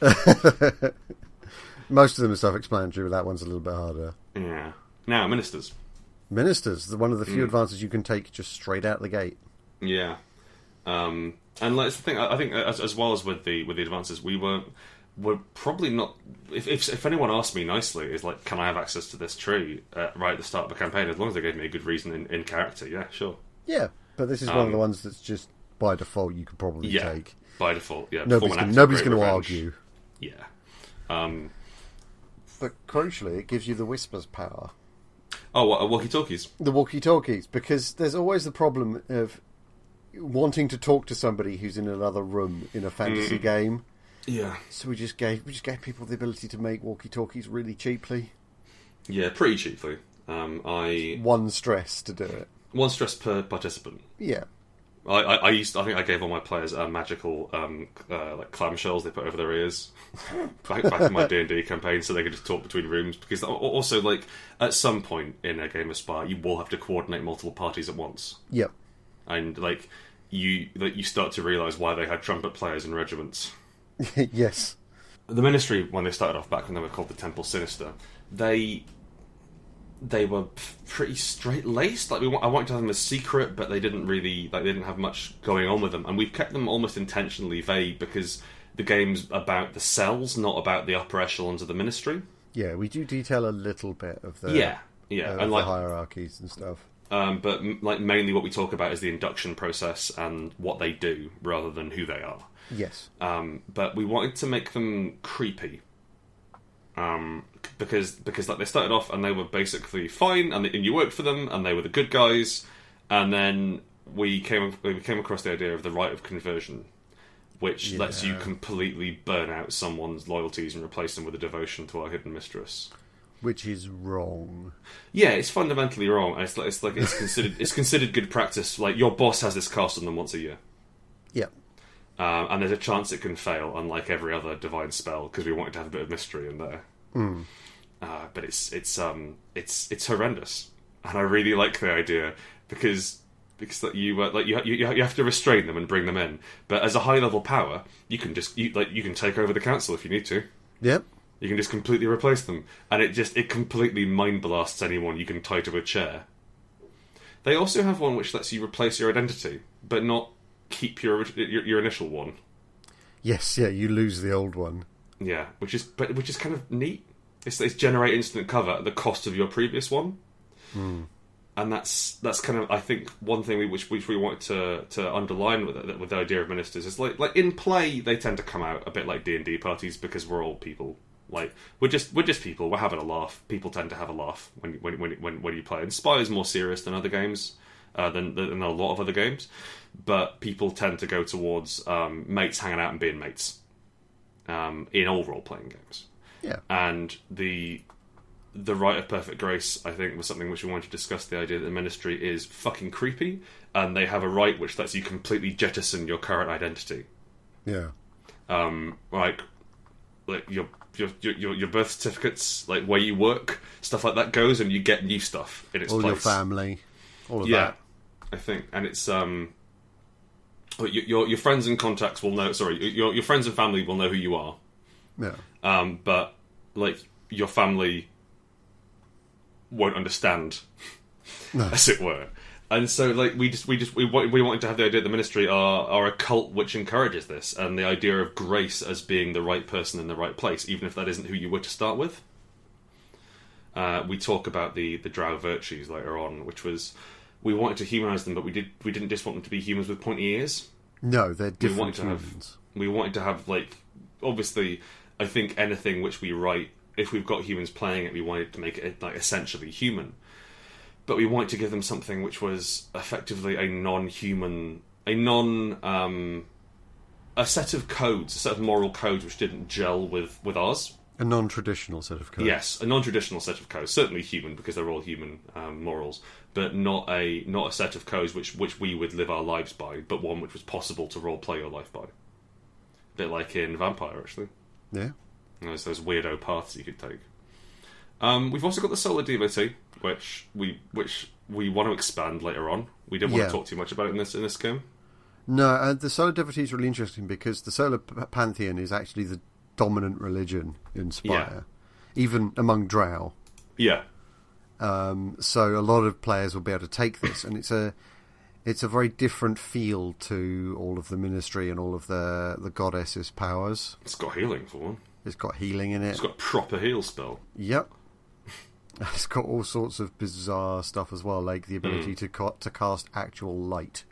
Most of them are self-explanatory, but that one's a little bit harder. Yeah. Now, ministers. Ministers, one of the few advances you can take just straight out the gate. Yeah, and that's the thing. I think as well as with the advances, we're probably not. If anyone asked me nicely, is like, can I have access to this tree right at the start of the campaign? As long as they gave me a good reason in character, yeah, sure. Yeah, but this is one of the ones that's just by default you could probably take. By default, yeah. Nobody's going to argue. Yeah. But crucially, it gives you the Whisper's power. Oh, what, walkie-talkies? The walkie-talkies, because there's always the problem of wanting to talk to somebody who's in another room in a fantasy game. Yeah. So we just gave people the ability to make walkie-talkies really cheaply. Yeah, pretty cheaply. One stress to do it. One stress per participant. Yeah. I think I gave all my players magical like clamshells they put over their ears back in my D&D campaign, so they could just talk between rooms. Because also, like, at some point in a game of Spire, you will have to coordinate multiple parties at once. Yep. And like you start to realise why they had trumpet players in regiments. Yes. The Ministry, when they started off back when they were called the Temple Sinister, they were pretty straight-laced. Like I wanted to have them as secret, but they didn't have much going on with them. And we've kept them almost intentionally vague because the game's about the cells, not about the upper echelons of the Ministry. Yeah, we do detail a little bit of the and the hierarchies and stuff. But like mainly what we talk about is the induction process and what they do, rather than who they are. Yes. But we wanted to make them creepy. Because like they started off and they were basically fine, and you worked for them, and they were the good guys, and then we came across the idea of the rite of conversion, which lets you completely burn out someone's loyalties and replace them with a devotion to our hidden mistress. Which is wrong. Yeah, it's fundamentally wrong. It's considered good practice. Like, your boss has this cast on them once a year. Yeah. And there's a chance it can fail, unlike every other divine spell, because we wanted to have a bit of mystery in there. Mm. But it's horrendous, and I really like the idea because you have to restrain them and bring them in. But as a high level power, you can take over the council if you need to. Yep. You can just completely replace them, and it completely mind blasts anyone you can tie to a chair. They also have one which lets you replace your identity, but not keep your initial one. Yes, yeah, you lose the old one. Yeah, which is kind of neat. It's generate instant cover at the cost of your previous one. Mm. And that's kind of, I think, one thing which we wanted to underline with the idea of ministers is like in play they tend to come out a bit like D&D parties because we're all people. Like we're just people. We're having a laugh. People tend to have a laugh when you play. And Spire is more serious than other games, than a lot of other games. But people tend to go towards mates hanging out and being mates in all role playing games. Yeah, and the Rite of Perfect Grace, I think, was something which we wanted to discuss. The idea that the Ministry is fucking creepy, and they have a rite which lets you completely jettison your current identity. Yeah. Like your birth certificates, like where you work, stuff like that goes, and you get new stuff in its all place. Your family, all of that. I think, and it's your friends and contacts will know. Sorry, your friends and family will know who you are. Yeah. But like your family won't understand, as it were. And so, like, we wanted to have the idea that the Ministry are a cult which encourages this, and the idea of grace as being the right person in the right place, even if that isn't who you were to start with. We talk about the Drow virtues later on, which was we wanted to humanise them, but we didn't just want them to be humans with pointy ears. No, they're different humans. We wanted to have, like, obviously, I think anything which we write, if we've got humans playing it, we wanted to make it like essentially human. But we wanted to give them something which was effectively a non-human, a set of codes, a set of moral codes which didn't gel with ours. A non-traditional set of codes. Yes, a non-traditional set of codes. Certainly human, because they're all human morals, but not a set of codes which we would live our lives by, but one which was possible to role-play your life by. A bit like in Vampire, actually. Yeah. There's those weirdo paths you could take. We've also got the Solar Devotee, which we want to expand later on. We didn't want to talk too much about it in this game. No, the Solar Devotee is really interesting because the Solar Pantheon is actually the dominant religion in Spire, even among Drow. Yeah. So a lot of players will be able to take this, and it's a very different feel to all of the Ministry and all of the goddesses' powers. It's got healing for one. It's got healing in it. It's got a proper heal spell. Yep. It's got all sorts of bizarre stuff as well, like the ability to cast actual light.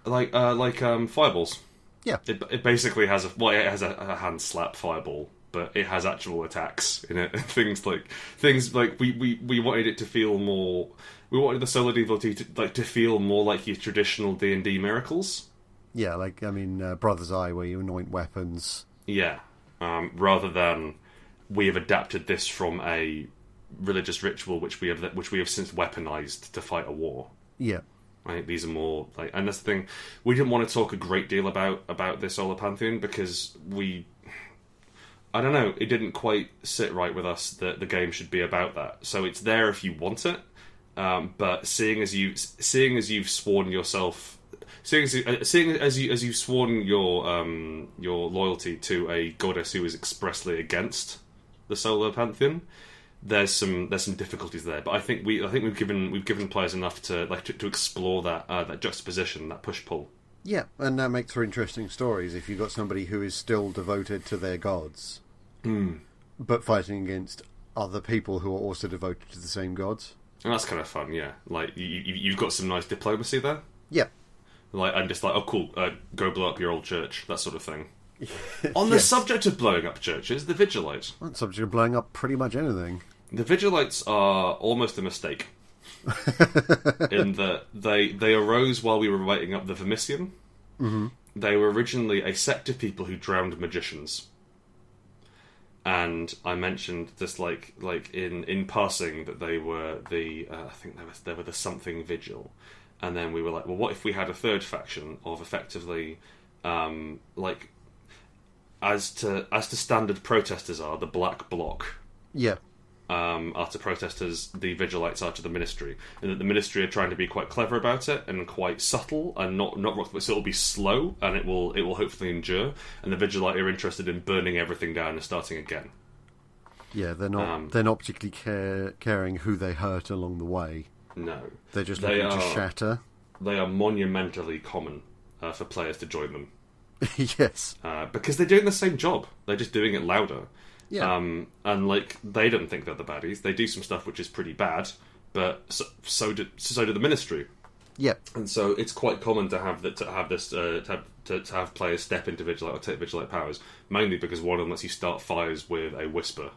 Like fireballs. Yeah. It basically has a hand slap fireball, but it has actual attacks in it. things like we wanted it to feel more. We wanted the Solar Devotee to feel more like your traditional D&D miracles. Yeah, Brother's Eye, where you anoint weapons. Yeah. Rather than we have adapted this from a religious ritual which we have since weaponized to fight a war. Yeah. Right? These are more like, and that's the thing. We didn't want to talk a great deal about this Solar Pantheon because I don't know, it didn't quite sit right with us that the game should be about that. So it's there if you want it, but seeing as you've sworn yourself. Seeing as you've sworn your loyalty to a goddess who is expressly against the Solar Pantheon, there's some difficulties there. But I think we've given players enough to explore that juxtaposition, that push pull. Yeah, and that makes for interesting stories if you've got somebody who is still devoted to their gods, but fighting against other people who are also devoted to the same gods. And that's kind of fun, yeah. Like you've got some nice diplomacy there. Yeah. Like, I'm just like, oh cool, go blow up your old church, that sort of thing. On the subject of blowing up churches, the Vigilites. On the subject of blowing up pretty much anything. The Vigilites are almost a mistake. In that they arose while we were writing up the Vermissian. Mm-hmm. They were originally a sect of people who drowned magicians. And I mentioned this like in passing that they were I think they were the something vigil. And then we were like, well, what if we had a third faction of effectively, as to standard protesters are, the Black Bloc. Yeah. Are to protesters, the Vigilites are to the Ministry. And that the Ministry are trying to be quite clever about it and quite subtle and not rock, so it'll be slow and it will hopefully endure. And the Vigilite are interested in burning everything down and starting again. Yeah, they're not particularly caring who they hurt along the way. No. They're just looking to shatter. They are monumentally common for players to join them. Yes. Because they're doing the same job. They're just doing it louder. Yeah. And like they don't think they're the baddies. They do some stuff which is pretty bad, but so do the Ministry. Yeah. And so it's quite common to have players step into Vigilite or take Vigilite powers, mainly because one of them lets you start fires with a whisper,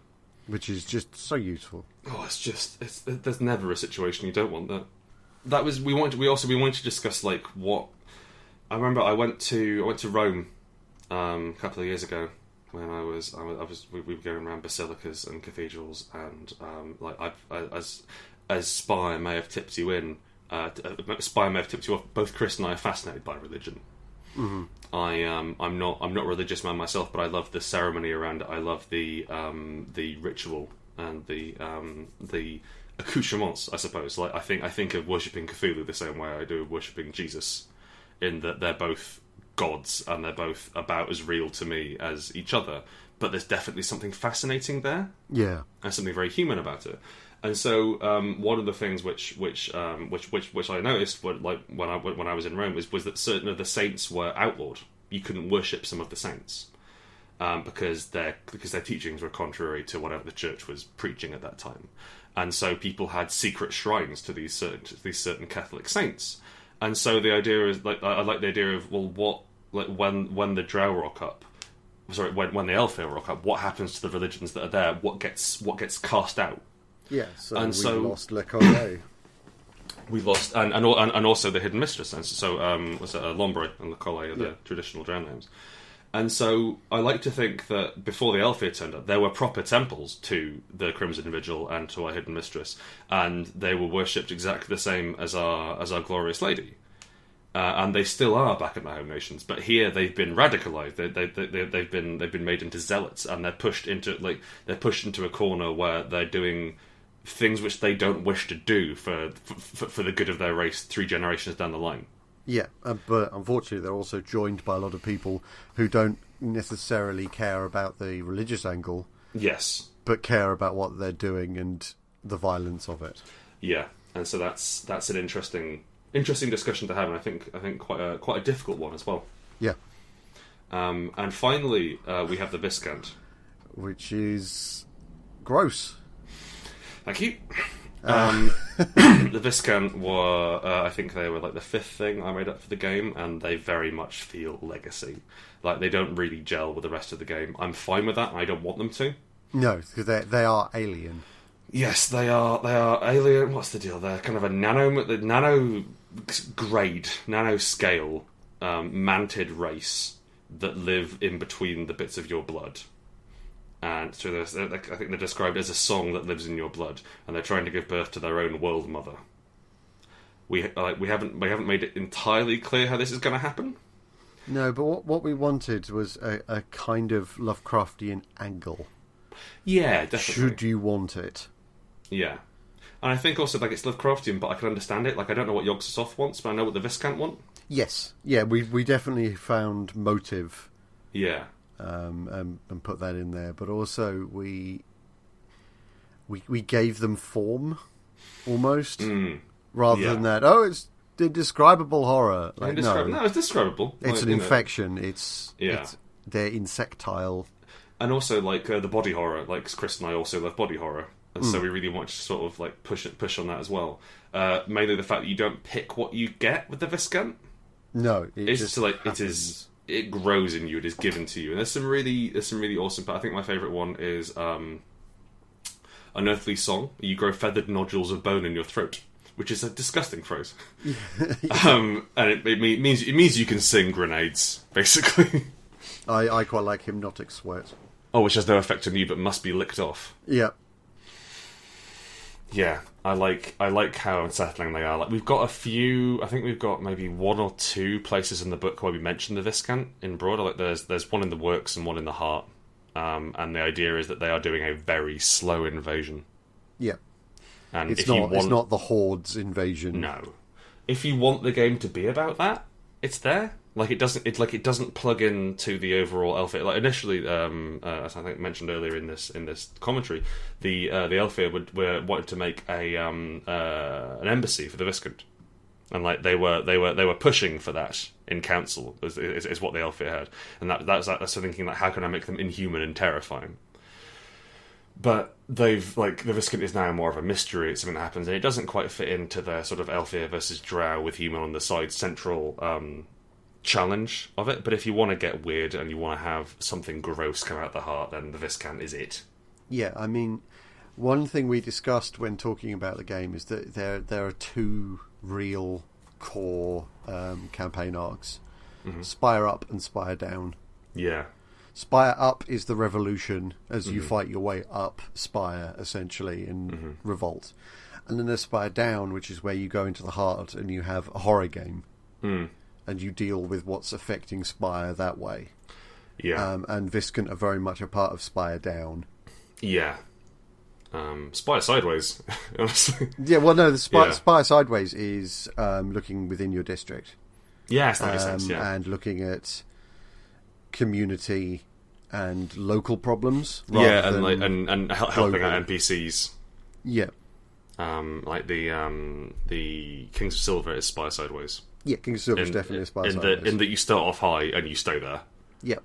which is just so useful. Oh, there's never a situation you don't want that. We wanted to discuss like what. I remember I went to Rome a couple of years ago when we were going around basilicas and cathedrals, and as Spire may have tipped you in. Spire may have tipped you off. Both Chris and I are fascinated by religion. Mm-hmm. I'm not a religious man myself, but I love the ceremony around it. I love the ritual and the accoutrements, I suppose. Like I think of worshipping Cthulhu the same way I do of worshipping Jesus, in that they're both gods and they're both about as real to me as each other. But there's definitely something fascinating there, yeah, and something very human about it. And so, one of the things which I noticed when I was in Rome was that certain of the saints were outlawed. You couldn't worship some of the saints because their teachings were contrary to whatever the church was preaching at that time. And so people had secret shrines to these certain Catholic saints. And so the idea is I like the idea of when the Drow rock up. Sorry, when the Elfir rock up, what happens to the religions that are there? What gets cast out? Yeah, so we lost Le Collet. We lost, and also the Hidden Mistress. And so, was it Lombre and Le Collet are the traditional Drow names. And so, I like to think that before the Elfir turned up, there were proper temples to the Crimson Vigil and to our Hidden Mistress, and they were worshipped exactly the same as our Glorious Lady. And they still are back in their home nations, but here they've been radicalized. They've been made into zealots, and they're pushed into a corner where they're doing things which they don't wish to do for the good of their race 3 generations down the line. Yeah, but unfortunately they're also joined by a lot of people who don't necessarily care about the religious angle. Yes, but care about what they're doing and the violence of it. Yeah, and so that's an interesting discussion to have, and I think quite a difficult one as well. Yeah. And finally, we have the Viscount, which is gross. Thank you. The Viscount were, I think they were like the 5th thing I made up for the game, and they very much feel legacy. Like they don't really gel with the rest of the game. I'm fine with that. I don't want them to. No, because they are alien. Yes, they are alien. What's the deal? They're kind of a nano grade, nano scale, mantid race that live in between the bits of your blood. And so I think they're described as a song that lives in your blood, and they're trying to give birth to their own world mother. We haven't made it entirely clear how this is going to happen. No, but what we wanted was a kind of Lovecraftian angle. Yeah, definitely. Should you want it? Yeah. And I think also it's Lovecraftian, but I can understand it. Like, I don't know what Yogg-Sothoth wants, but I know what the Viscount want. Yes. Yeah, we definitely found motive. Yeah. And put that in there. But also we gave them form, almost. Rather than that, it's indescribable horror. Like, no, it's describable. It's an infection. They're insectile. And also, the body horror. Like, Chris and I also love body horror. And so we really want to sort of push on that as well. Mainly the fact that you don't pick what you get with the Viscount. No, it grows in you. It is given to you. And there's some really awesome. But I think my favourite one is Unearthly Song. You grow feathered nodules of bone in your throat, which is a disgusting phrase. And it means you can sing grenades, basically. I quite like Hypnotic Sweat. Oh, which has no effect on you, but must be licked off. Yeah. Yeah, I like how unsettling they are. Like, we've got a few. I think we've got maybe 1 or 2 places in the book where we mention the Viscount in broad. Like, there's one in the works and one in the heart. And the idea is that they are doing a very slow invasion. Yeah, and it's not the Horde's invasion. No, if you want the game to be about that, it's there. Like, it doesn't plug into the overall Elfir. Like, initially, as I think mentioned earlier in this commentary, the Elfir wanted to make an embassy for the Viscount, And like they were pushing for that in council is what the Elfir had, and that's thinking like, how can I make them inhuman and terrifying? But the Viscount is now more of a mystery. It's something that happens, and it doesn't quite fit into their sort of Elfir versus Drow with human on the side central challenge of it. But if you want to get weird and you want to have something gross come out the heart, then the Viscount is it. Yeah, I mean, one thing we discussed when talking about the game is that there are two real core campaign arcs: Spire Up and Spire Down. Yeah. Spire Up is the revolution as you fight your way up Spire, essentially, in Revolt. And then there's Spire Down, which is where you go into the heart and you have a horror game. And you deal with what's affecting Spire that way. Yeah. And Viscount are very much a part of Spire Down. Yeah. Spire Sideways, honestly. Yeah, well, no, the Spire Sideways is looking within your district. Yes, that makes sense, yeah. And looking at community and local problems. Yeah, and helping out NPCs. Yeah. Like the Kings of Silver is Spire Sideways. Yeah, Kings of Silver is definitely a Spire Sideways. In that you start off high and you stay there. Yep.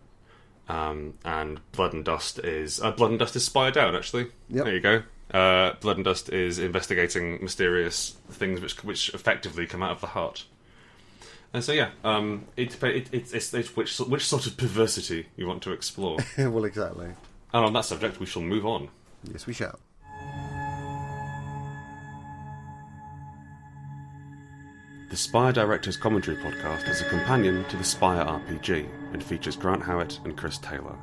And Blood and Dust is Spire Down, actually. Yep. There you go. Blood and Dust is investigating mysterious things which effectively come out of the heart. And so yeah, it's which sort of perversity you want to explore. Well, exactly. And on that subject, we shall move on. Yes, we shall. The Spire Directors Commentary Podcast is a companion to the Spire RPG and features Grant Howitt and Chris Taylor.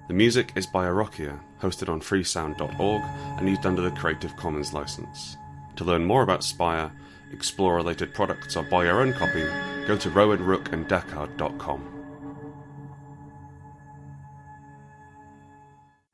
The music is by Arokia, hosted on freesound.org and used under the Creative Commons license. To learn more about Spire, explore related products or buy your own copy, go to rowanrookanddeckard.com.